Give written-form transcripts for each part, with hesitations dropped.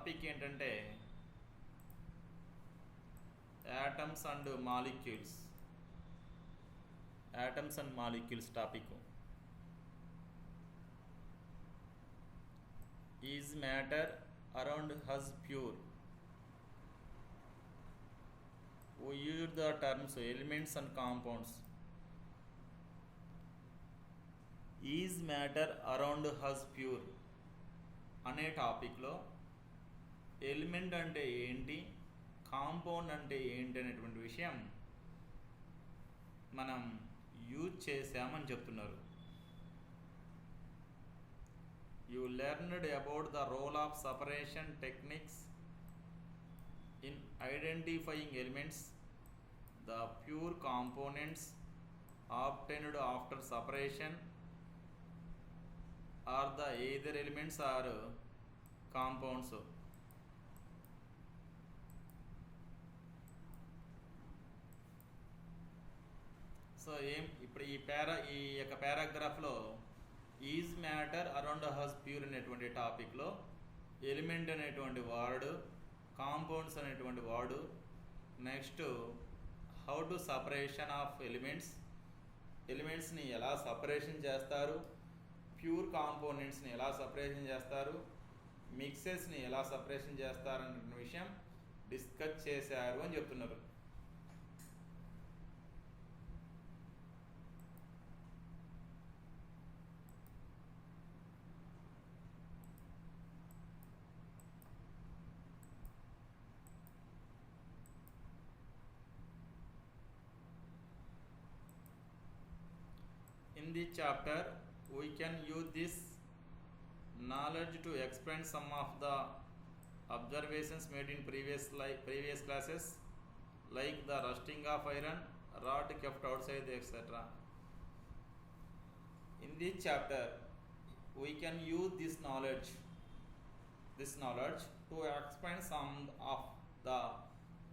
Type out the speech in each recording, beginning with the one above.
Topic ఏంటంటే atoms and molecules. Atoms and molecules topic. Is matter around us pure? We use the terms elements and compounds. Is matter around us pure అనే టాపిక్లో element అంటే ఏంటి, compound అంటే ఏంటి అనేటువంటి విషయం మనం యూజ్ చేసామని చెప్తున్నారు. You learned about the role of separation techniques in identifying elements. The pure components obtained after separation are the either elements or compounds. So ఇప్పుడు ఈ యొక్క పారాగ్రాఫ్లో is matter around us pure అనేటువంటి టాపిక్లో ఎలిమెంట్ అనేటువంటి word, compounds అనేటువంటి word, next how to separation of ఎలిమెంట్స్ని ఎలా సపరేషన్ చేస్తారు, ప్యూర్ కాంపోనెంట్స్ని ఎలా సపరేషన్ చేస్తారు, మిక్సెస్ని ఎలా సపరేషన్ చేస్తారు అనే విషయం డిస్కస్ చేశారు అని చెప్తున్నారు. In this chapter, we can use this knowledge to explain some of the observations made in previous classes, like the rusting of iron, rod kept outside, etc. In this chapter, we can use this knowledge to explain some of the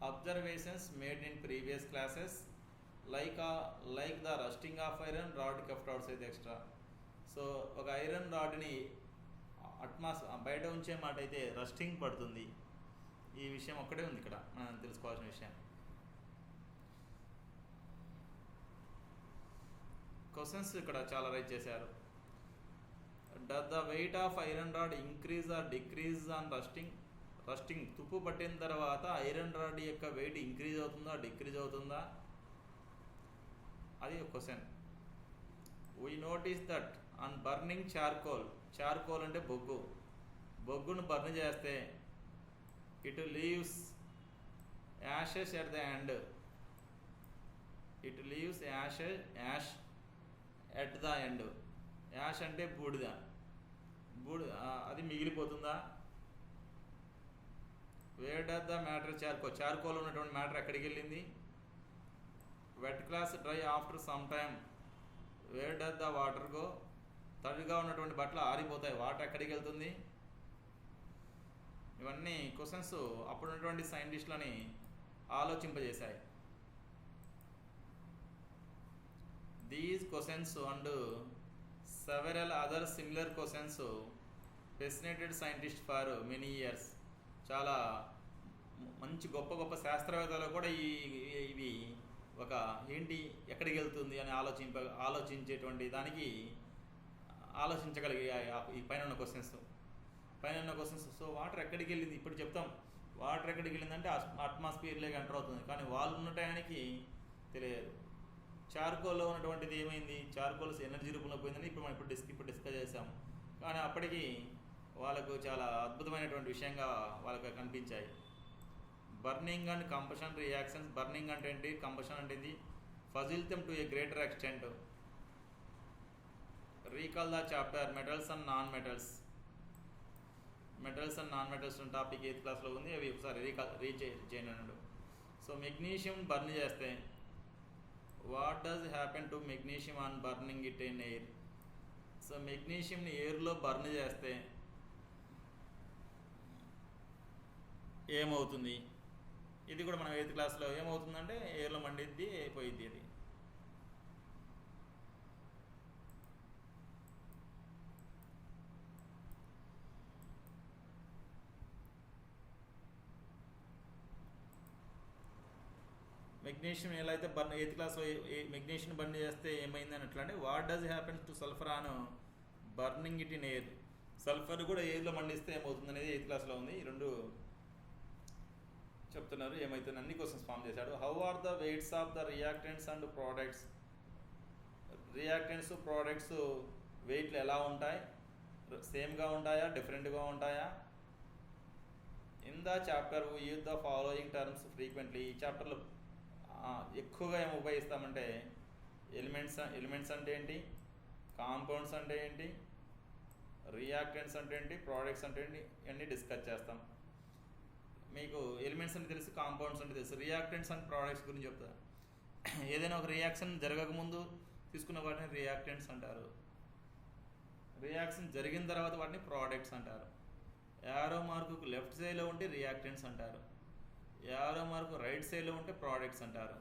observations made in previous classes, like the rusting of iron, rod kept outside, extra. So ఒక iron రాడ్ని బయట ఉంచే మాట అయితే rusting పడుతుంది. ఈ విషయం ఒక్కడే ఉంది ఇక్కడ మనం తెలుసుకోవాల్సిన విషయం. క్వశ్చన్స్ ఇక్కడ చాలా రైట్ చేశారు. Does the weight of iron rod increase or decrease on rusting? తుప్పు పట్టిన తర్వాత ఐరన్ రాడ్ యొక్క వెయిట్ ఇంక్రీజ్ అవుతుందా, డిక్రీజ్ అవుతుందా? అది ఒక question. We notice that on burning charcoal అంటే బొగ్గును బర్న్ చేస్తే it leaves ashes at the end. Ash at the end. Ash అంటే బూడిద అది మిగిలిపోతుందా? Where does the matter charcoal ఉన్నటువంటి మ్యాటర్ ఎక్కడికి వెళ్ళింది? Wet clothes dry after some time. Wear does the water go? తడిగా ఉన్నటువంటి బట్టలు ఆరిపోతాయి, వాటర్ ఎక్కడికి వెళ్తుంది? ఇవన్నీ క్వశ్చన్స్ అప్పుడున్నటువంటి సైంటిస్టులని ఆలోచింపజేశాయి. These questions and several other similar questions fascinated scientist for many years. చాలా మంచి గొప్ప శాస్త్రవేత్తలు కూడా ఇవి ఒక ఏంటి ఎక్కడికి వెళ్తుంది అని ఆలోచించేటువంటి దానికి ఆలోచించగలిగాయి ఈ పైన ఉన్న క్వశ్చన్స్. సో వాటర్ ఎక్కడికి వెళ్ళింది? ఇప్పుడు చెప్తాం వాటర్ ఎక్కడికి వెళ్ళిందంటే అట్మాస్ఫియర్లోకి ఎంటర్ అవుతుంది, కానీ వాళ్ళు ఉన్న టయానికి తెలియదు. చార్కోల్లో ఉన్నటువంటిది ఏమైంది? చార్కోల్స్ ఎనర్జీ రూపంలో పోయిందని ఇప్పుడు డిస్కస్ చేసాం, కానీ అప్పటికి వాళ్ళకు చాలా అద్భుతమైనటువంటి విషయంగా వాళ్ళకు కనిపించాయి. Burning and combustion reactions. Burning అంటే ఏంటి, కంబషన్ అంటే ఏంటి? Puzzled them to a greater extent. Recall the chapter metals and non metals topic 8th క్లాస్లో ఉంది. అవి ఒకసారి చేయండి అన్నాడు. సో మెగ్నీషియం బర్న్ చేస్తే what does happen to magnesium on burning it in air? So మెగ్నీషియంని ఎయిర్లో బర్న్ చేస్తే ఏమవుతుంది? ఇది కూడా మనం 8th క్లాస్లో ఏమవుతుందంటే ఎయిర్లో మండిద్ది, అయిపోయిద్ది. అది మెగ్నీషియం ఎలా అయితే బర్న్ 8th క్లాస్లో మెగ్నీషియం బర్న్ చేస్తే ఏమైందని అట్లా అంటే what does happens to sulphur on burning it in air. Sulphur కూడా ఎయిర్లో మండిస్తే ఏమవుతుంది అనేది 8th క్లాస్లో ఉంది. ఈ రెండు చెప్తున్నారు ఏమవుతుంది అన్ని క్వశ్చన్స్ ఫామ్ చేశాడు. How are the weights of the reactants and products. Reactants products వెయిట్లు ఎలా ఉంటాయి, సేమ్గా ఉంటాయా డిఫరెంట్గా ఉంటాయా. In the chapter we use the following terms frequently. ఈ చాప్టర్లో ఎక్కువగా ఏమి ఉపయోగిస్తామంటే ఎలిమెంట్స్ అంటే ఏంటి, కాంపౌండ్స్ అంటే ఏంటి, రియాక్టెంట్స్ అంటే ఏంటి, ప్రోడక్ట్స్ అంటే ఏంటి ఇవన్నీ డిస్కస్ చేస్తాం. మీకు ఎలిమెంట్స్ అంటే తెలుసు, కాంపౌండ్స్ అంటే తెలుసు. రియాక్టెంట్స్ అండ్ ప్రోడక్ట్స్ గురించి చెప్తా. ఏదైనా ఒక రియాక్షన్ జరగకముందు తీసుకున్న వాటిని రియాక్టెంట్స్ అంటారు. రియాక్షన్ జరిగిన తర్వాత వాటిని ప్రోడక్ట్స్ అంటారు. యారో మార్కు లెఫ్ట్ సైడ్లో ఉంటే రియాక్టెంట్స్ అంటారు, యారో మార్కు రైట్ సైడ్లో ఉంటే ప్రోడక్ట్స్ అంటారు.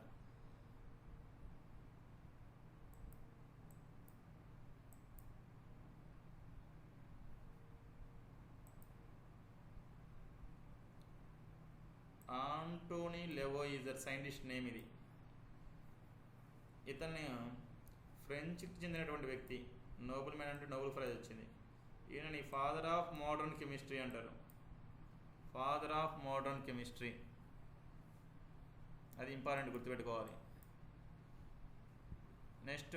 ఆంటోనీ లెవోయిజర్ సైంటిస్ట్ నేమ్ ఇది. ఇతన్ని ఫ్రెంచ్కి చెందినటువంటి వ్యక్తి. నోబెల్ మ్యాన్ అంటే నోబెల్ ప్రైజ్ వచ్చింది. ఈయనని ఫాదర్ ఆఫ్ మోడర్న్ కెమిస్ట్రీ అంటారు. ఫాదర్ ఆఫ్ మోడర్న్ కెమిస్ట్రీ, అది ఇంపార్టెంట్ గుర్తుపెట్టుకోవాలి. నెక్స్ట్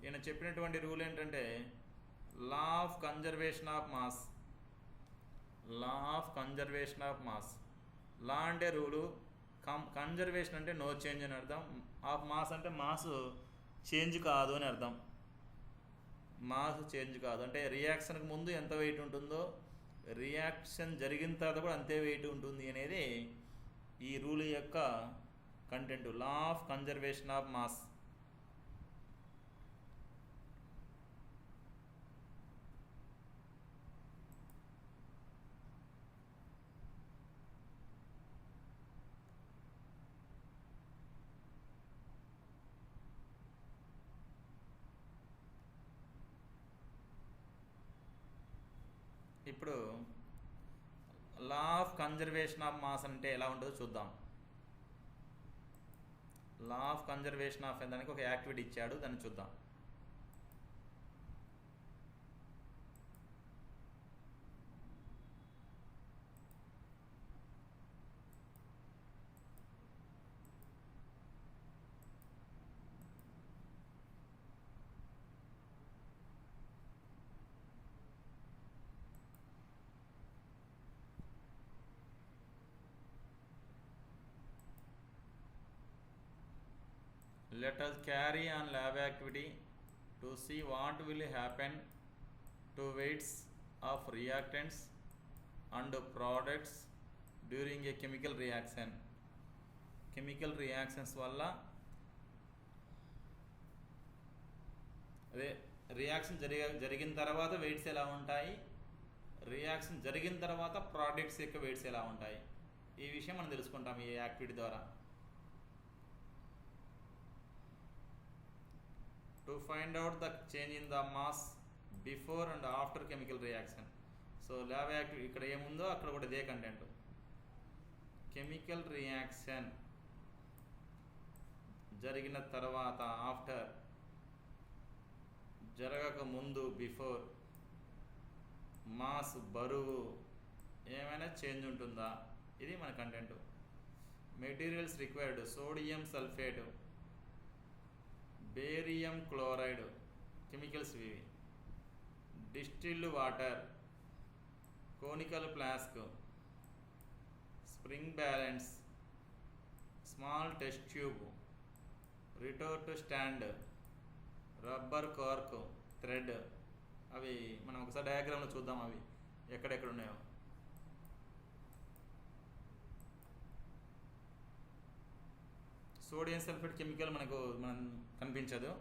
ఈయన చెప్పినటువంటి రూల్ ఏంటంటే law of conservation of mass. Law of conservation of mass. Law అంటే రూలు, కన్జర్వేషన్ అంటే నో చేంజ్ అని అర్థం, ఆఫ్ మాస్ అంటే మాస్ చేంజ్ కాదు అని అర్థం. మాస్ చేంజ్ కాదు అంటే రియాక్షన్కి ముందు ఎంత వెయిట్ ఉంటుందో రియాక్షన్ జరిగిన తర్వాత కూడా అంతే వెయిట్ ఉంటుంది అనేది ఈ రూల్ యొక్క content. Law of conservation of mass. ఇప్పుడు law of conservation of mass అంటే ఎలా ఉంటుందో చూద్దాం. లా ఆఫ్ కన్జర్వేషన్ ఆఫ్ దానికి ఒక యాక్టివిటీ ఇచ్చాడు, దాన్ని చూద్దాం. Let us carry on lab activity to see what will happen to weights of reactants and products during a chemical reaction. Chemical reactions వల్ల అదే రియాక్షన్ జరిగిన తర్వాత వెయిట్స్ ఎలా ఉంటాయి, రియాక్షన్ జరిగిన తర్వాత ప్రోడక్ట్స్ యొక్క వెయిట్స్ ఎలా ఉంటాయి, ఈ విషయం మనం తెలుసుకుంటాం ఈ యాక్టివిటీ ద్వారా. To find out the change in the mass before and after chemical reaction. So lab activity ఇక్కడ ఏముందో అక్కడ కూడా ఇదే కంటెంట్. కెమికల్ రియాక్షన్ జరిగిన తర్వాత, ఆఫ్టర్, జరగక ముందు బిఫోర్, మాస్ బరువు ఏమైనా చేంజ్ ఉంటుందా, ఇది మన content. Materials required sodium sulphate, barium chloride chemicals ఇవి. Distilled water, conical flask, spring balance, small test tube, retort stand, rubber cork, thread. అవి మనం ఒకసారి డయాగ్రామ్లో చూద్దాం అవి ఎక్కడెక్కడ ఉన్నాయో. సోడియం సల్ఫేట్ కెమికల్ మనం కనిపించదు,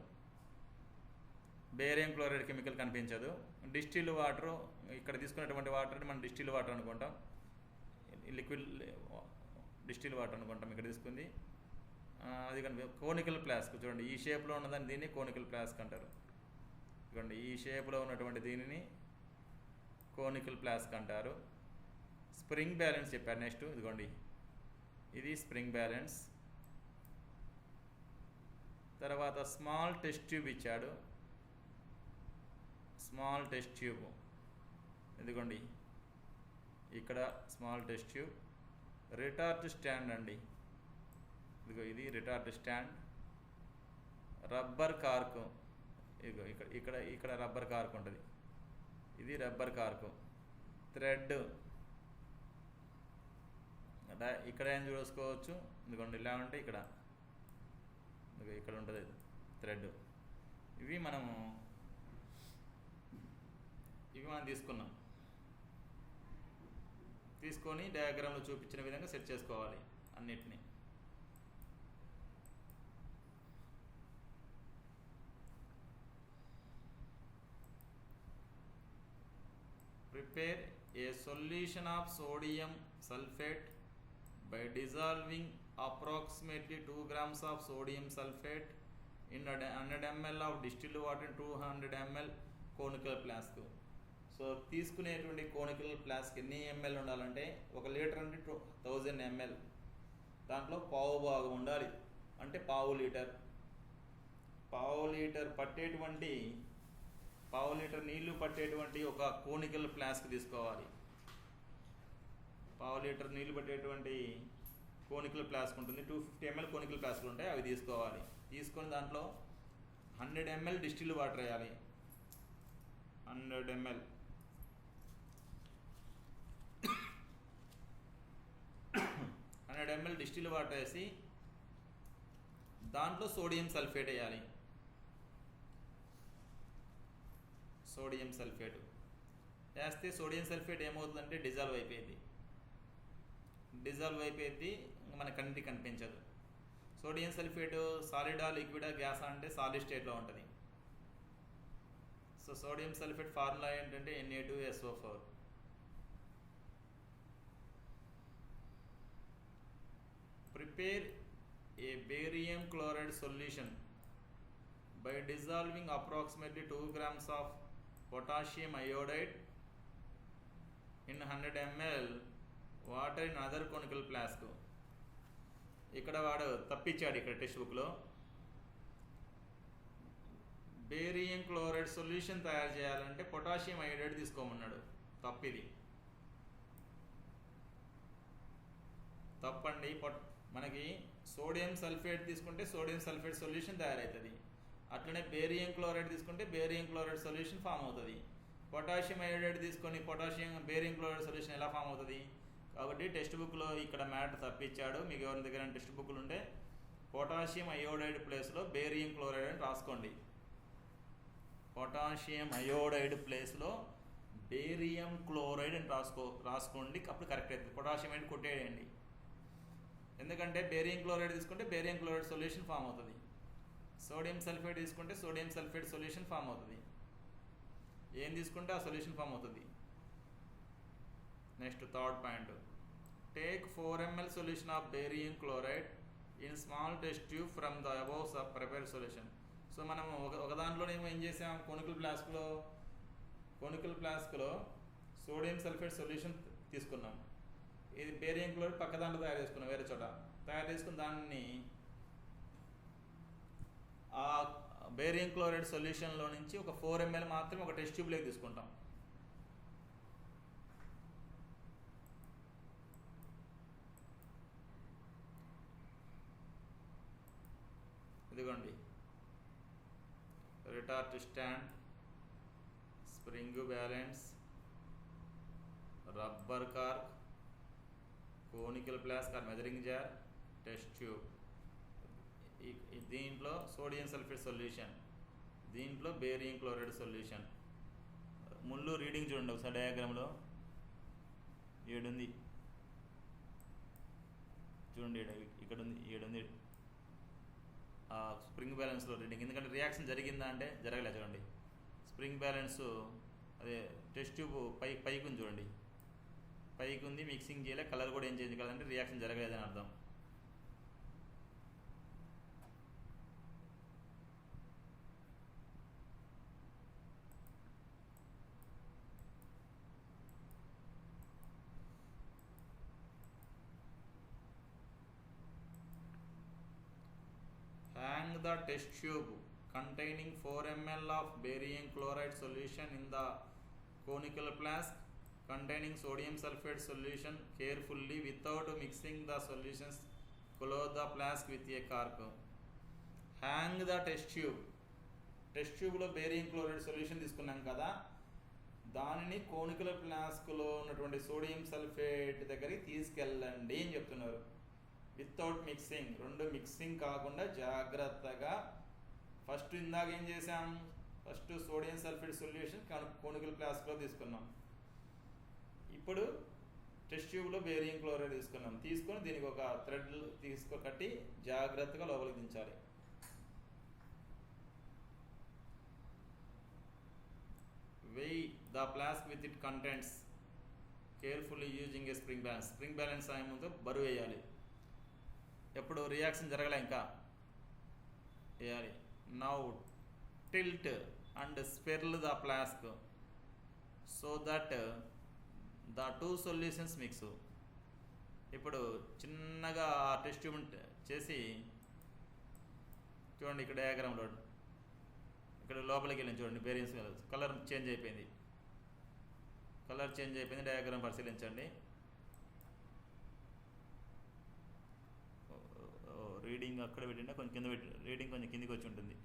బేరియం క్లోరైడ్ కెమికల్ కనిపించదు. డిస్టిల్డ్ వాటర్, ఇక్కడ తీసుకున్నటువంటి వాటర్ని మనం డిస్టిల్డ్ వాటర్ అనుకుంటాం, లిక్విడ్ డిస్టిల్డ్ వాటర్ అనుకుంటాం ఇక్కడ తీసుకుంది. అది కనిపి కోనికల్ ఫ్లాస్క్ చూడండి, ఈ షేప్లో ఉన్నదాన్ని దీన్ని కోనికల్ ఫ్లాస్క్ అంటారు. ఇదిగోండి ఈ షేప్లో ఉన్నటువంటి దీనిని కోనికల్ ఫ్లాస్క్ అంటారు. స్ప్రింగ్ బ్యాలెన్స్ చెప్పారు నెక్స్ట్. ఇదిగోండి ఇది స్ప్రింగ్ బ్యాలెన్స్. తర్వాత స్మాల్ టెస్ట్ ట్యూబ్ ఇచ్చాడు. స్మాల్ టెస్ట్ ట్యూబ్ ఇదిగోండి, ఇక్కడ small test tube. Retort stand అండి, ఇదిగో ఇది రిటార్ట్ స్టాండ్. రబ్బర్ కార్కు, ఇదిగో ఇక్కడ ఇక్కడ ఇక్కడ రబ్బర్ కార్క్ ఉంటుంది, ఇది రబ్బర్ కార్కు. థ్రెడ్ ఇక్కడ ఏం చూసుకోవచ్చు, ఇదిగోండి ఇలా ఉంటే ఇక్కడ ఇక్కడ ఉంటుంది థ్రెడ్. ఇవి మనం తీసుకున్నాం. తీసుకొని డయాగ్రామ్లో చూపించిన విధంగా సెట్ చేసుకోవాలి అన్నిటినీ. Prepare a solution of sodium sulfate by dissolving approximately 2 grams of sodium sulfate in 100 ml of distilled water in 200 ml conical flask. So తీసుకునేటువంటి కోనికల్ ఫ్లాస్క్ ఎన్ని ఎంఎల్ ఉండాలంటే 1 లీటర్ అంటే 1000 ml, దాంట్లో పావు భాగం ఉండాలి, అంటే పావు లీటర్ పట్టేటువంటి పావు లీటర్ నీళ్లు పట్టేటువంటి ఒక కోనికల్ ఫ్లాస్క్ తీసుకోవాలి. పావు లీటర్ నీళ్లు పట్టేటువంటి కోనికల్ ఫ్లాస్క్ ఉంటుంది, 250 ml కోనికల్ ఫ్లాస్క్లు ఉంటాయి, అవి తీసుకోవాలి. తీసుకొని దాంట్లో 100 ml డిస్టిల్డ్ వాటర్ వేయాలి. 100 ml 100 ml డిస్టిల్డ్ వాటర్ వేసి దాంట్లో సోడియం సల్ఫేట్ వేయాలి. సోడియం సల్ఫేట్ వేస్తే సోడియం సల్ఫేట్ ఏమవుతుందంటే డిజాల్వ్ అయిపోయింది, మన కంటికి కనిపించదు. సోడియం సల్ఫేట్ సాలిడా లిక్విడా గ్యాస్ అంటే సాలిడ్ స్టేట్లో ఉంటుంది. సో సోడియం సల్ఫేట్ ఫార్ములా ఏంటంటే Na2SO4. Prepare a barium chloride solution by dissolving approximately 2 grams of potassium iodide in 100 ml water in other conical flask. ఇక్కడ వాడు తప్పించాడు ఇక్కడ టెక్స్ట్ బుక్లో. బేరియం క్లోరైడ్ సొల్యూషన్ తయారు చేయాలంటే పొటాషియం అయోడైడ్ తీసుకోమన్నాడు. తప్పిది, తప్పండి. మనకి సోడియం సల్ఫేట్ తీసుకుంటే సోడియం సల్ఫేట్ సొల్యూషన్ తయారవుతుంది. అట్లనే బేరియం క్లోరైడ్ తీసుకుంటే బేరియం క్లోరైడ్ సొల్యూషన్ ఫామ్ అవుతుంది. పొటాషియం అయోడైడ్ తీసుకొని బేరియం క్లోరైడ్ సొల్యూషన్ ఎలా ఫామ్ అవుతుంది? కాబట్టి టెక్స్ట్ బుక్లో ఇక్కడ మ్యాటర్ తప్పించాడు. మీకు ఎవరి దగ్గర టెక్స్ట్ బుక్లు ఉంటే పొటాషియం అయోడైడ్ ప్లేస్లో బేరియం క్లోరైడ్ అని రాసుకోండి. పొటాషియం అయోడైడ్ ప్లేస్లో బేరియం క్లోరైడ్ అని రాసుకోండి, అప్పుడు కరెక్ట్ అవుతుంది. పొటాషియం అయోడైడ్ కొట్టేయండి, ఎందుకంటే బేరియం క్లోరైడ్ తీసుకుంటే బేరియం క్లోరైడ్ సొల్యూషన్ ఫామ్ అవుతుంది. సోడియం సల్ఫేట్ తీసుకుంటే సోడియం సల్ఫేట్ సొల్యూషన్ ఫామ్ అవుతుంది. ఏం తీసుకుంటే ఆ సొల్యూషన్ ఫామ్ అవుతుంది. Next third point, take 4 ml solution of barium chloride in small test tube from the above prepared solution. So మనం ఒక దాంట్లోనేమో ఏం చేసాం, కొనికల్ ఫ్లాస్క్లో సోడియం సల్ఫేట్ సొల్యూషన్ తీసుకున్నాం. ఇది బేరియం క్లోరైడ్ పక్క దాంట్లో తయారు చేసుకున్నాం, వేరే చోట తయారు చేసుకుని దాన్ని ఆ బేరియం క్లోరైడ్ సొల్యూషన్లో నుంచి ఒక 4 ml మాత్రమే ఒక టెస్ట్ ట్యూబ్లోకి తీసుకుంటాం. ఇదిగోండి, retort stand, spring balance, rubber cork, conical flask or measuring jar, test tube. దీంట్లో సోడియం సల్ఫేట్ సొల్యూషన్, దీంట్లో బేరియం క్లోరైడ్ సొల్యూషన్. ముళ్ళు రీడింగ్ చూడండి ఒకసారి డయాగ్రామ్లో 7 ఉంది చూడండి, ఇక్కడ ఉంది 7 ఉంది. స్ప్రింగ్ బ్యాలెన్స్లో రీడింగ్, ఎందుకంటే రియాక్షన్ జరిగిందా అంటే జరగలేదు. చూడండి స్ప్రింగ్ బ్యాలెన్స్, అదే టెస్ట్ ట్యూబ్ పైకి ఉంది చూడండి, పైకి ఉంది, మిక్సింగ్ చేయలే, కలర్ కూడా ఏం చేంజ్ కాదంటే రియాక్షన్ జరగలేదని అర్థం. Hang the test tube containing 4 ml of barium chloride solution in the conical flask containing sodium sulfate solution carefully without mixing the solutions. Close the flask with a cork. Hang the test tube. Test ట్యూబ్లో barium chloride solution తీసుకున్నాం కదా, దానిని conical ఫ్లాస్క్లో ఉన్నటువంటి sodium sulphate దగ్గరికి తీసుకెళ్ళండి అని చెప్తున్నారు. Without mixing, రెండు మిక్సింగ్ కాకుండా జాగ్రత్తగా. ఫస్ట్ ఇందాక ఏం చేసాం, first sodium sulphate solution conical ఫ్లాస్క్లో తీసుకున్నాం. ఇప్పుడు టెస్ట్ ట్యూబ్లో బేరియం క్లోరైడ్ తీసుకున్నాం. తీసుకొని దీనికి ఒక థ్రెడ్ కట్టి జాగ్రత్తగా లోపలికి దించాలి. Weigh the flask with its contents carefully using a spring balance. Spring balance సాయంతో బరువు వేయాలి. ఎప్పుడు రియాక్షన్ జరగలే ఇంకా వేయాలి. Now tilt and swirl the flask so that the two solutions mix. ఇప్పుడు చిన్నగా టెస్ట్ ట్యూబ్ చేసి చూడండి, ఇక్కడ డయాగ్రామ్లో ఇక్కడ లోపలికి వెళ్ళి చూడండి, బేరియన్స్ కలర్ చేంజ్ అయిపోయింది. డయాగ్రామ్ పరిశీలించండి. రీడింగ్ అక్కడ పెట్టింటే కొంచెం కింద పెట్టి, రీడింగ్ కొంచెం కిందికి వచ్చి ఉంటుంది.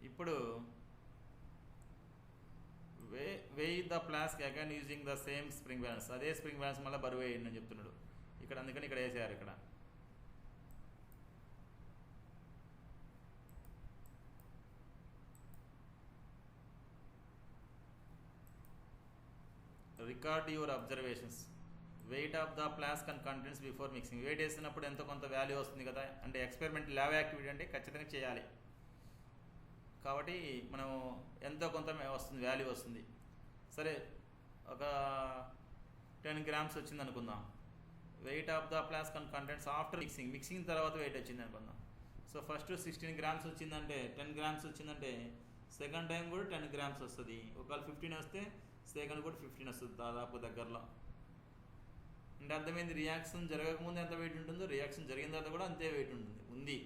ఇప్పుడు weigh the flask again using the same spring balance. అదే స్ప్రింగ్ బ్యాలెన్స్ మళ్ళీ బరువు వేయండి అని చెప్తున్నాడు ఇక్కడ. అందుకని ఇక్కడ వేసేయారు. ఇక్కడ record your observations. Weight of the flask and contents before mixing. Weight వేసినప్పుడు ఎంతో కొంత వాల్యూ వస్తుంది కదా, అంటే ఎక్స్పెరిమెంట్ ల్యాబ్ యాక్టివిటీ అంటే ఖచ్చితంగా చేయాలి కాబట్టి మనం ఎంతో కొంత వస్తుంది, వాల్యూ వస్తుంది. సరే, ఒక 10 grams వచ్చింది అనుకుందాం. Wait of the flask and contents after mixing తర్వాత వెయిట్ వచ్చింది అనుకుందాం. సో ఫస్ట్ 16 grams వచ్చిందంటే, 10 grams వచ్చిందంటే సెకండ్ టైం కూడా 10 grams వస్తుంది. ఒకవేళ 15 వస్తే సెకండ్ కూడా 15 వస్తుంది దాదాపు దగ్గరలో. అంటే అర్థమైంది, రియాక్షన్ జరగకముందు ఎంత వెయిట్ ఉంటుందో రియాక్షన్ జరిగిన తర్వాత కూడా అంతే వెయిట్ ఉంది.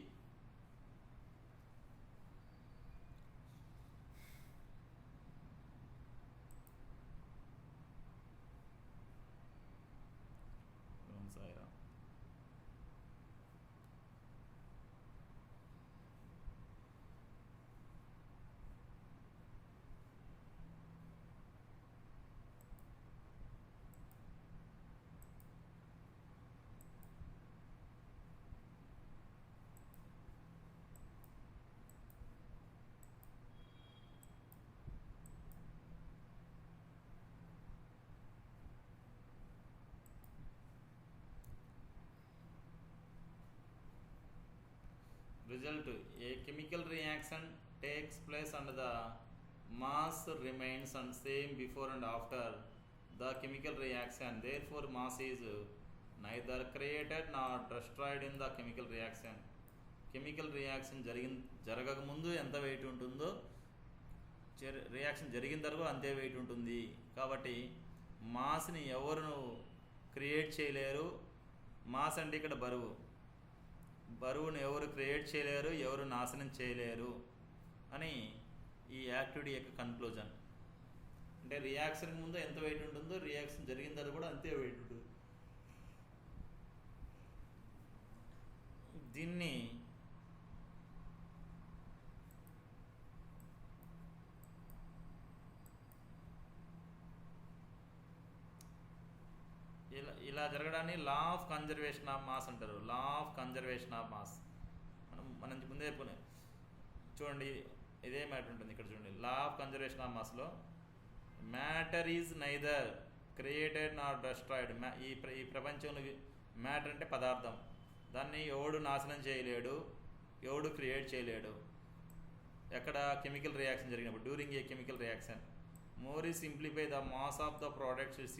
Result: a chemical reaction takes place and the mass remains and same before and after the chemical reaction. Therefore, mass is neither created nor destroyed in the chemical reaction. Chemical reaction జరగక ముందు ఎంత wait ఉంటుందో reaction జరిగిన తర్వాత అంతే wait ఉంటుంది. కాబట్టి మాస్ని ఎవరు క్రియేట్ చేయలేరు. మాస్ అంటే ఇక్కడ బరువును ఎవరు క్రియేట్ చేయలేరు, ఎవరు నాశనం చేయలేరు అని ఈ యాక్టివిటీ యొక్క కన్క్లూజన్. అంటే రియాక్షన్ ముందు ఎంత వెయిట్ ఉంటుందో రియాక్షన్ జరిగిన తర్వాత కూడా అంతే వెయిట్ ఉంటుంది. దీన్ని ఇలా జరగడాన్ని law of conservation of mass అంటారు. Law of conservation of mass మనం ముందే చూడండి, ఇదే మ్యాటర్ ఉంటుంది ఇక్కడ చూడండి. లా ఆఫ్ కన్జర్వేషన్ ఆఫ్ మాస్లో matter is neither created not destroyed. ఈ ప్రపంచంలో మ్యాటర్ అంటే పదార్థం, దాన్ని ఎవడు నాశనం చేయలేడు, ఎవడు క్రియేట్ చేయలేడు. ఎక్కడ కెమికల్ రియాక్షన్ జరిగినప్పుడు, during a chemical reaction. More is simplify, the mass of the product is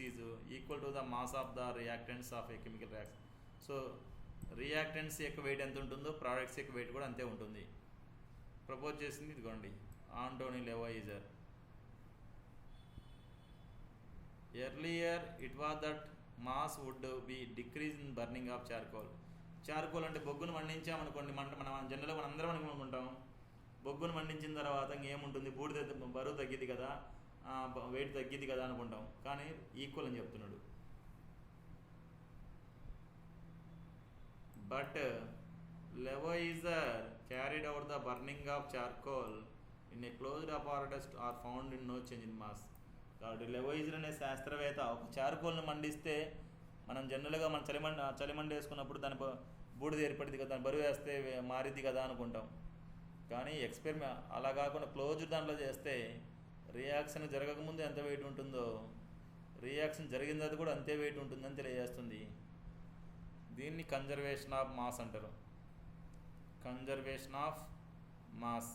equal to the mass of the reactants of a chemical reaction. So reactants యొక్క వెయిట్ ఎంత ఉంటుందో ప్రోడక్ట్స్ యొక్క wait కూడా అంతే ఉంటుంది. Propose చేసింది ఇదిగోండి Antoine Lavoisier. Earlier it was that mass would be decrease in burning of charcoal. Charcoal అంటే బొగ్గును మండించామనుకోండి, మనం జనరల్గా అందరం అనుకుంటాం బొగ్గును మండించిన తర్వాత ఇంకేముంటుంది, బూడిద బరువు తగ్గిద్ది కదా, వెయిట్ తగ్గిద్ది కదా అనుకుంటాం. కానీ ఈక్వల్ అని చెప్తున్నాడు. But Lavoisier carried out the burning of charcoal in a closed apparatus are found in no change in mass. కాబట్టి లెవోయిజర్ అనే శాస్త్రవేత్త ఒక చార్కోల్ని మండిస్తే మనం జనరల్గా మనం చలిమండి వేసుకున్నప్పుడు దాని బూడిద ఏర్పడింది కదా, దాని బరువు వేస్తే మారిద్ది కదా అనుకుంటాం. కానీ అలా కాకుండా క్లోజ్డ్ దాంట్లో చేస్తే రియాక్షన్ జరగకముందు ఎంత వెయిట్ ఉంటుందో రియాక్షన్ జరిగిన తర్వాత కూడా అంతే వెయిట్ ఉంటుందని తెలియజేస్తుంది. దీన్ని కన్జర్వేషన్ ఆఫ్ మాస్ అంటారు. Conservation of mass.